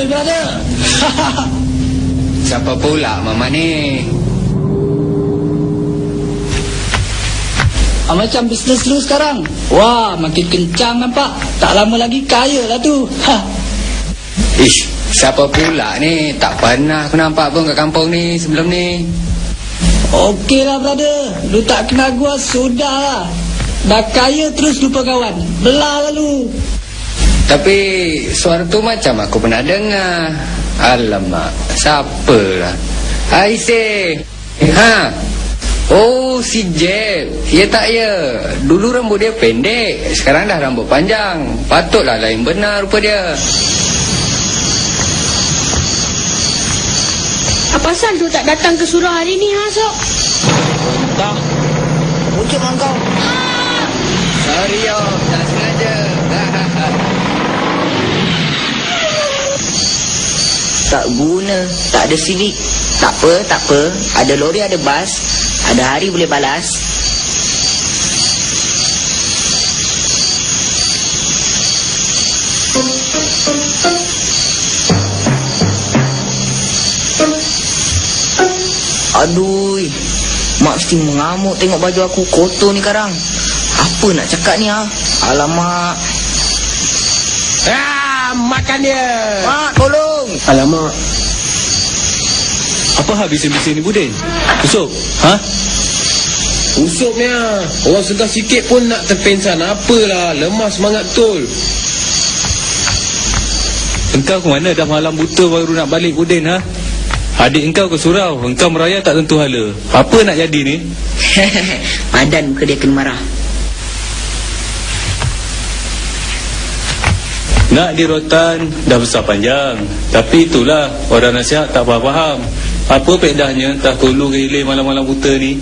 Oi, brother. Siapa pula Mama ni? Macam bisnes lu sekarang. Wah, makin kencang nampak. Tak lama lagi kaya lah tu. Ish, siapa pula ni? Tak pernah aku nampak pun kat kampung ni sebelum ni. Okey lah, brother. Lu tak kenal gua, sudah lah. Dah kaya terus lupa kawan. Belah lalu. Tapi suara tu macam aku pernah dengar. Alamak, siapa lah? Aisyah. Ha? Oh, si Jeb. Ya tak ya. Dulu rambut dia pendek, sekarang dah rambut panjang. Patutlah lain benar rupa dia. Apa pasal tu tak datang ke surau hari ni, ha, Sok? Dah. Ucap kau. Sorry yo, tak sengaja. Tak guna, tak ada civic. Tak apa. Ada lori, ada bas. Ada hari boleh balas. Aduh, mak mesti mengamuk tengok baju aku kotor ni sekarang. Apa nak cakap ni, ha? Alamak. Makan dia. Mak, tolong. Alamak. Apa hal bising-bising ni, Budin? Usop? Ha? Usopnya. Orang segar sikit pun nak terpensan. Apalah, lemah semangat betul. Engkau ke mana dah malam buta baru nak balik, Budin, ha? Adik engkau ke surau, engkau meraya tak tentu hala. Apa nak jadi ni? Padan muka dia kena marah. Nak di rotan dah besar panjang. Tapi itulah, orang nasihat tak faham. Apa pedahnya tak tolong relay malam-malam buta ni.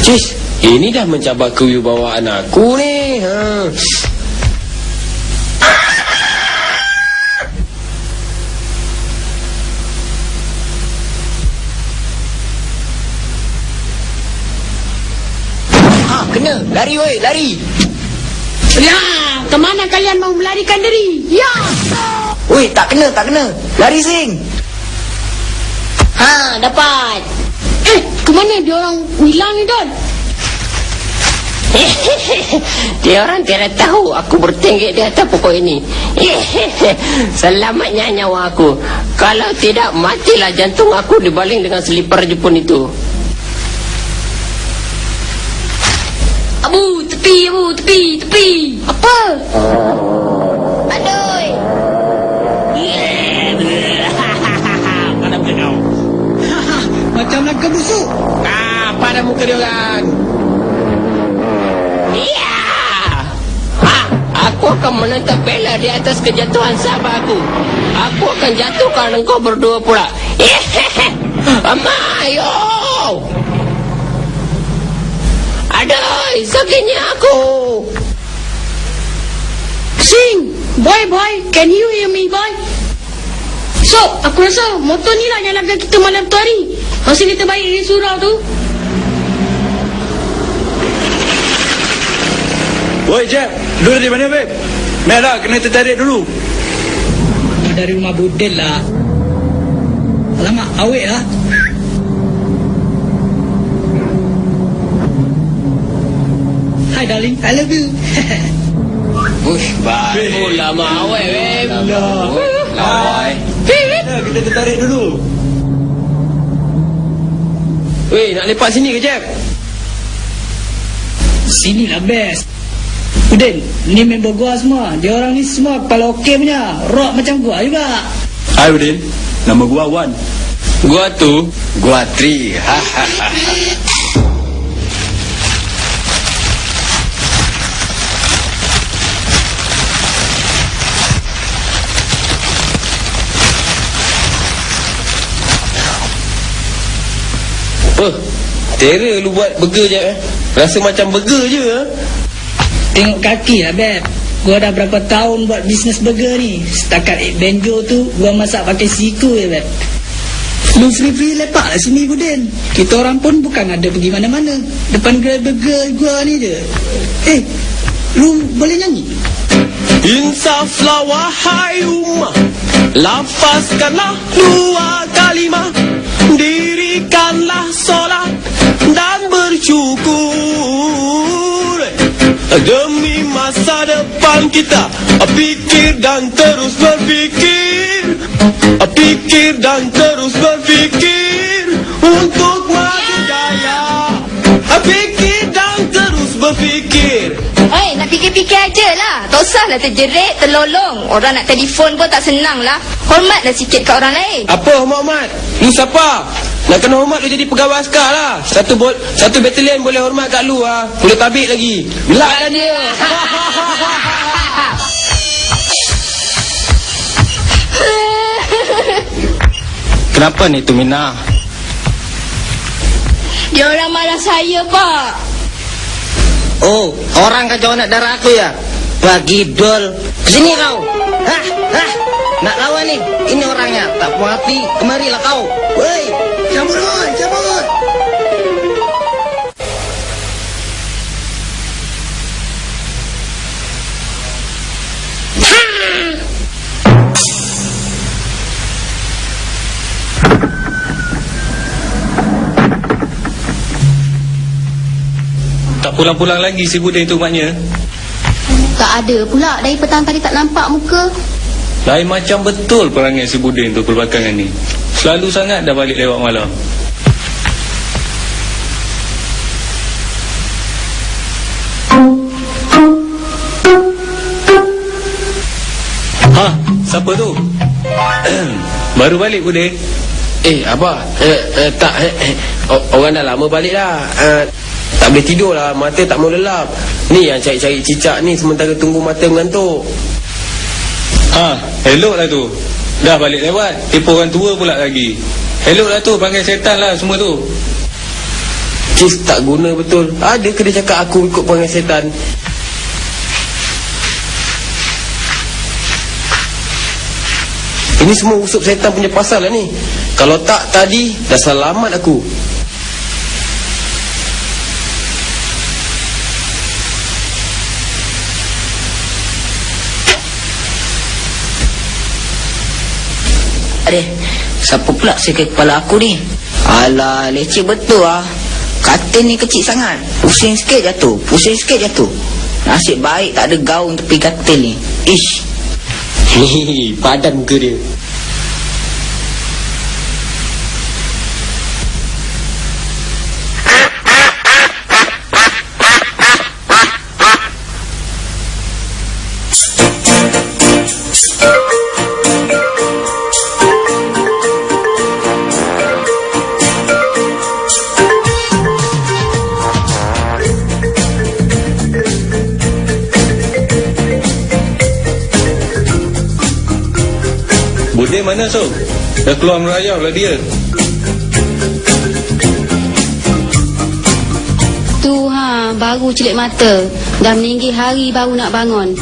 Cis, ini dah mencabar kewibawaan aku ni. Kena, lari woi, lari. Ya, kemana kalian mau melarikan diri? Ya. Woi, tak kena. Lari sing. Ha, dapat. Kemana dia orang hilang ni, Don? Dia orang tidak tahu aku bertinggi di atas pokok ini. Selamatnya nyawa aku. Kalau tidak, matilah jantung aku dibaling dengan selipar Jepun itu. Abu, tepi. Apa? Aduh. Mana muka kau? Macam nak busuk. Pada muka dia orang. Ya. Aku akan menentang bela di atas kejatuhan sahabat aku. Aku akan jatuhkan engkau berdua pula. Amayo. Aduh, sakitnya aku. Sing, boy, can you hear me, boy? So, aku rasa motor ni lah yang laga kita malam tu hari. Masih kita baik di surau tu. Woi, Jeb, lu dari mana, Beb? Merah, kena tertarik dulu. Dari rumah Budin lah. Alamak, awet lah. Hi darling, I love you. Ush, baru Lama awet, Beb. lawai. Kita tertarik dulu. Weh, nak lepak sini ke, Jeb? Sini lah best. Budin, ni member gua semua. Dia orang ni semua kepala okey punya. Rock macam gua juga. Hai, Udin. Nama gua Wan. Gua tu. Gua Tri. Apa? Terror lu buat burger, Jeb, Rasa macam burger je, ha? Tengok kaki lah Beb. Gua dah berapa tahun buat bisnes burger ni. Setakat benjo tu gua masak pakai siku ya Beb. Lu free lepak lah sini Budin. Kita orang pun bukan ada pergi mana-mana. Depan gerai burger gua ni je. Lu boleh nyanyi? Insaflah wahai ummah, Lafazkanlah 2 kalimah, dirikanlah solat dan bersyukur demi masa depan kita. Pikir dan terus berfikir, pikir dan terus berfikir untuk maju jaya. Fikir dan terus berfikir. Hei, nak fikir-fikir aje lah. Tak usahlah terjerit, terlolong. Orang nak telefon pun tak senang lah. Hormatlah sikit kat orang lain. Apa hormat? Lu siapa? Nak kena hormat lu jadi pegawai askar lah. Satu batalion boleh hormat kat lu lah. Boleh tabik lagi. Belak lah dia. Kenapa ni tu Mina? Dia orang marah saya, Pak. Oh, orang kacau anak darah aku ya? Bagi dol. Kesini kau. Nak lawan ni? Ini orangnya. Tak puas hati, kemarilah kau. Woi, cabut boy, cabut. Tak pulang-pulang lagi si Budin tu maknya. Tak ada pula. Dari petang tadi tak nampak muka. Lain macam betul perangai si Budin tu perbelakangan ni. Selalu sangat dah balik lewat malam. Ha, siapa tu? Baru balik Budin. Abah, orang dah lama balik dah. Tak boleh tidur lah, mata tak mau lelap. Ni yang cari-cari cicak ni sementara tunggu mata mengantuk. Ha, elok lah tu. Dah balik lewat, tipu orang tua pula lagi. Elok lah tu, panggil setan lah semua tu. Cis tak guna betul. Ada ke dia cakap aku ikut perangai setan? Ini semua usup setan punya pasal lah ni. Kalau tak tadi, dah selamat aku. Siapa pula sikit kepala aku ni? Alah, leceh betul ah. Katil ni kecil sangat. Pusing sikit jatuh, pusing sikit jatuh. Nasib baik tak ada gaun tepi katil ni. Ish. Padan muka dia. Budin mana Sob? Dah keluar merayau lah dia. Tu baru celik mata. Dah meninggi hari baru nak bangun.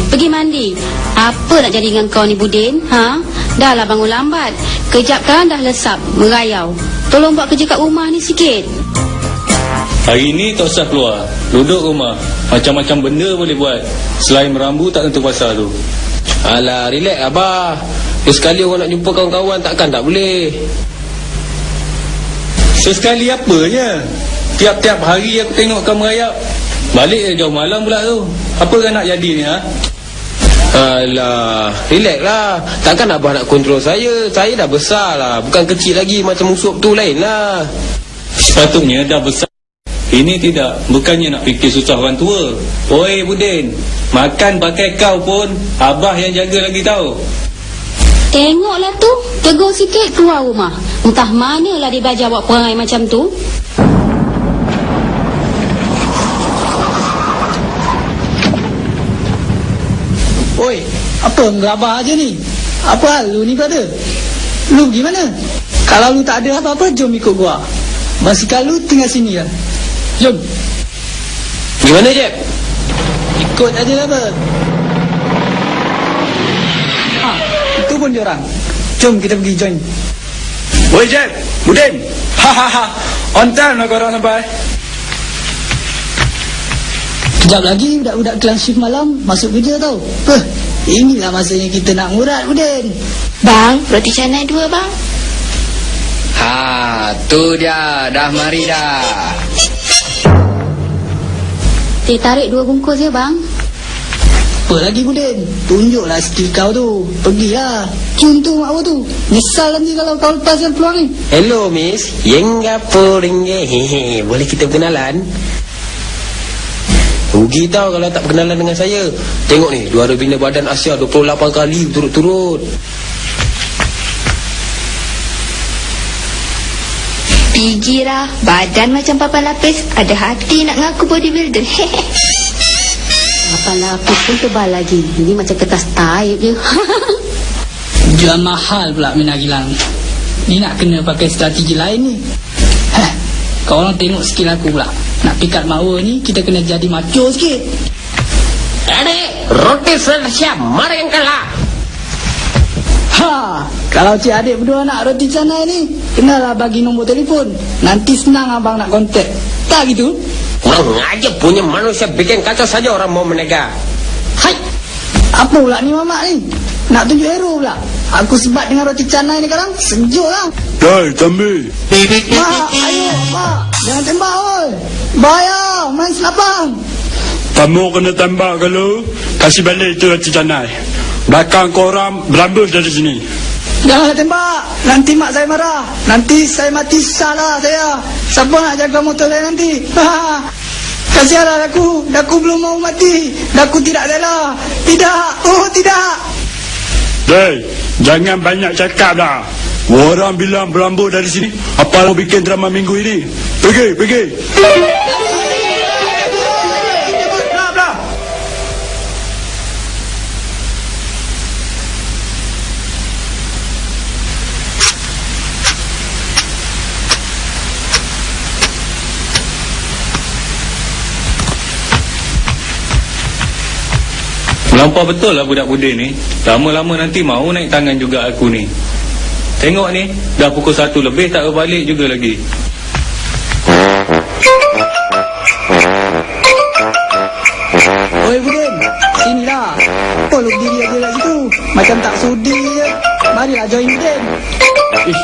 Pergi mandi. Apa nak jadi dengan kau ni Budin? Dah lah bangun lambat. Kejap kan dah lesap, merayau. Tolong buat kerja kat rumah ni sikit. Hari ni tak usah keluar. Duduk rumah. Macam-macam benda boleh buat. Selain merambu tak tentu pasal tu. Alah, relax abah. Sekali orang nak jumpa kawan-kawan takkan tak boleh. Sesekali apanya? Tiap-tiap hari aku tengok kau merayap. Balik jauh malam pula tu. Apa kan nak jadi ni Alah, relax lah. Takkan abah nak kontrol saya. Saya dah besar lah. Bukan kecil lagi macam usup tu, lain lah. Sepatutnya dah besar. Ini tidak. Bukannya nak fikir susah orang tua. Oi Budin, makan pakai kau pun abah yang jaga lagi tahu. Tengoklah tu, tegur sikit keluar rumah. Entah manalah dia belajar buat perangai macam tu. Oi, apa ngerabah aja ni? Apa hal lu ni brother? Lu gimana? Kalau lu tak ada apa-apa, jom ikut gua. Basikal lu tinggal sini lah. Jom. Gimana Jeb? Ikut aja lah ber. Itu pun diorang. Jom kita pergi join. Oi Jeb, Budin. Hahaha. On time lah korang sampai. Kejap lagi budak-budak kelas shift malam masuk kerja tau. Inilah masanya kita nak ngurat, Budin. Bang, roti canai 2 bang. Ha, tu dia. Dah mari dah. Tarik 2 bungkus ya bang. Apa lagi, Budin? Tunjuklah skill kau tu. Pergilah. Cun tu mak tu. Nyesal nanti kalau kau lepaskan peluang ni. Hello miss, Yengapo ringgit. Hehe, boleh kita berkenalan? Rugi tau kalau tak berkenalan dengan saya. Tengok ni, juara bina badan Asia 28 kali turut-turut. Pikirlah, badan macam papan lapis, ada hati nak ngaku bodybuilder. Papan lapis pun tebal lagi. Ini macam kertas taib je. Jual mahal pula Mina Gilang. Ni nak kena pakai strategi lain ni. Kau orang tengok skill aku pula. Nak pikat mawa ni, kita kena jadi macho sikit. Adik, roti sudah siap. Mari yang kalah. Kalau cik adik berdua nak roti canai ni, kenalah bagi nombor telefon. Nanti senang abang nak kontak. Tak gitu? Kurang aja punya manusia bikin kacau saja orang mau menega. Hai. Apa pula ni mamak ni? Nak tunjuk hero pula. Aku sebat dengan roti canai ni sekarang. Sejuk lah. Dah, tambil. Mak, ayo, Mak. Jangan tembak, oi. Bahaya, main selapang. Kamu kena tembak kalau kasih balik itu roti canai. Belakang korang berambus dari sini. Janganlah tembak. Nanti mak saya marah. Nanti saya mati salah saya. Siapa nak jaga motor saya nanti? Kasihanlah aku. Daku belum mau mati. Daku tidak rela. Tidak. Oh, tidak. Hei, jangan banyak cakap dah. Orang bilang berambut dari sini. Apa mau bikin drama minggu ini? Pergi. Melampau betul lah budak Budin ni. Lama-lama nanti mau naik tangan juga aku ni. Tengok ni, dah pukul 1 lebih tak berbalik juga lagi. Oi Budin, sinilah. Apa lu berdiri aja kat situ? Macam tak sudi je. Marilah join Budin. Ish,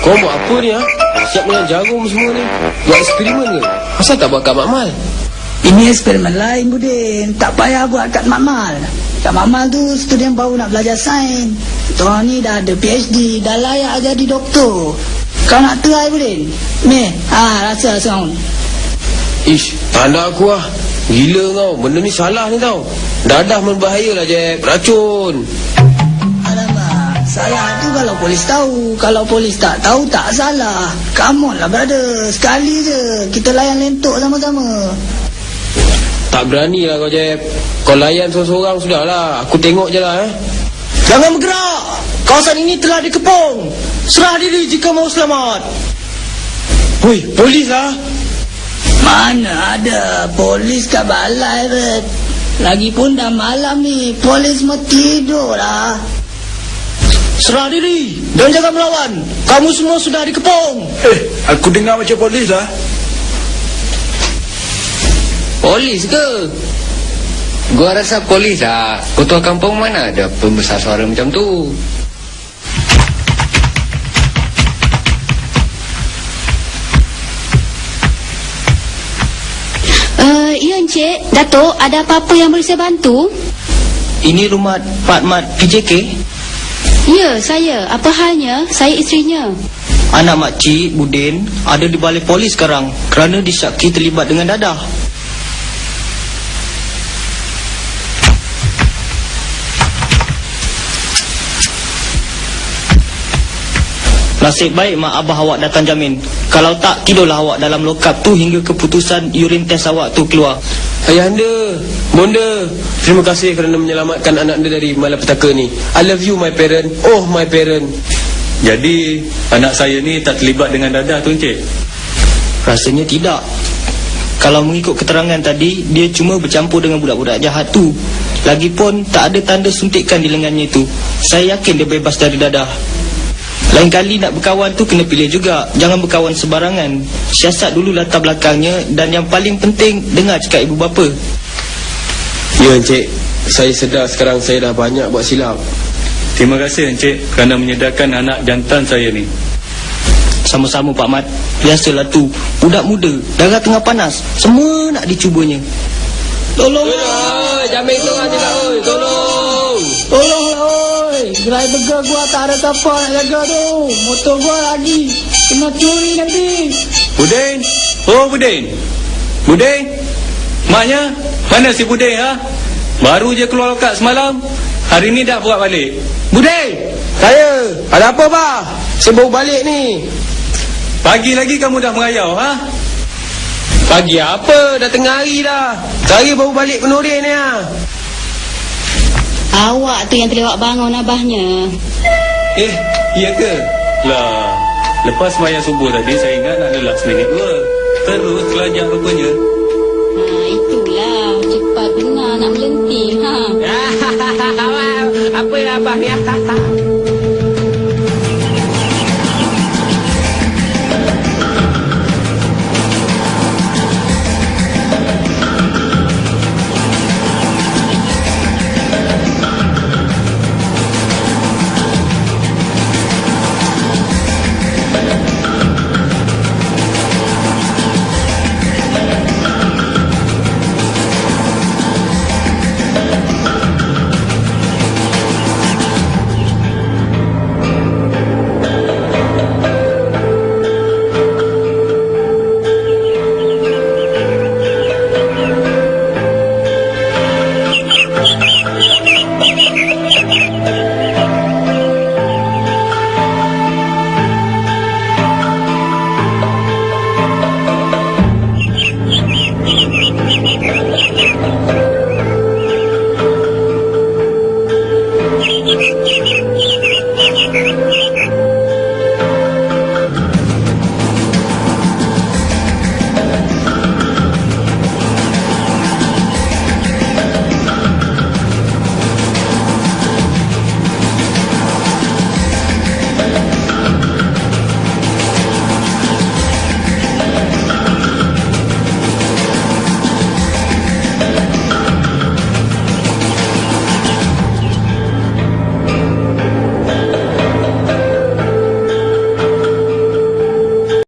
kau buat apa ni ha? Siap dengan jarum semua ni. Buat eksperimen ke? Asal tak buat kat Makmal? Ini eksperimen lain Budin. Tak payah buat kat Makmal. Kat Makmal tu student baru nak belajar sains. Tuan ni dah ada PhD, dah layak jadi doktor. Kau nak try Budin? Ni, rasa kau. Ish, tanda aku lah. Gila kau, benda ni salah ni tau. Dadah berbahaya lah Jeb, racun. Alamak, salah tu kalau polis tahu. Kalau polis tak tahu, tak salah. Come on lah brother, sekali je. Kita layan lentok sama-sama. Tak berani lah kau Jeb. Kau layan seorang-seorang sudah lah. Aku tengok je lah Jangan bergerak. Kawasan ini telah dikepung. Serah diri jika mau selamat. Hui, polis lah. Mana ada polis kat balai bet. Lagipun dah malam ni, polis mau tidur lah. Serah diri dan jangan melawan. Kamu semua sudah dikepung. Aku dengar macam polis lah. Polis ke? Gua rasa polis lah. Ketua kampung mana ada pembesar suara macam tu? Ya Encik, Datuk, ada apa-apa yang boleh saya bantu? Ini rumah Pak Mat PJK. Ya, saya. Apa halnya? Saya isterinya. Anak makcik Budin ada di balai polis sekarang kerana disyaki terlibat dengan dadah. Nasib baik mak abah awak datang jamin. Kalau tak, tidurlah awak dalam lokap tu hingga keputusan urin test awak tu keluar. Ayahanda, bonda, terima kasih kerana menyelamatkan anak anda dari malapetaka ni. I love you my parent. Oh my parent. Jadi anak saya ni tak terlibat dengan dadah tu Encik? Rasanya tidak. Kalau mengikut keterangan tadi, dia cuma bercampur dengan budak-budak jahat tu. Lagipun tak ada tanda suntikan di lengannya tu. Saya yakin dia bebas dari dadah. Lain kali nak berkawan tu kena pilih juga. Jangan berkawan sebarangan. Siasat dulu latar belakangnya. Dan yang paling penting, dengar cakap ibu bapa. Ya Encik, Saya sedar sekarang saya dah banyak buat silap. Terima kasih Encik kerana menyedarkan anak jantan saya ni. Sama-sama Pak Mat. Biasalah tu, budak muda, darah tengah panas, semua nak dicubanya. Tolong Jamin tengah je lah, oi. Tolong. Tolonglah oi. Driver gua tak ada siapa nak jaga tu. Motor gua lagi kena curi nanti. Budin. Oh Budin. Budin. Maknya mana si Budin ha? Baru je keluar lokat semalam. Hari ni dah buat balik. Budin. Saya. Ada apa, Pak? Saya baru balik ni. Pagi lagi kamu dah merayau ha? Pagi apa? Dah tengah hari dah. Saya baru balik Penurih ni ha. Awak tu yang terlewat bangun abahnya. Iya ke? Lah, lepas sembahyang subuh tadi saya ingat nak lelak seminit dua. Terus kelajak rupanya. Itulah. Cepat benar nak melenting. Apa yang abang ni?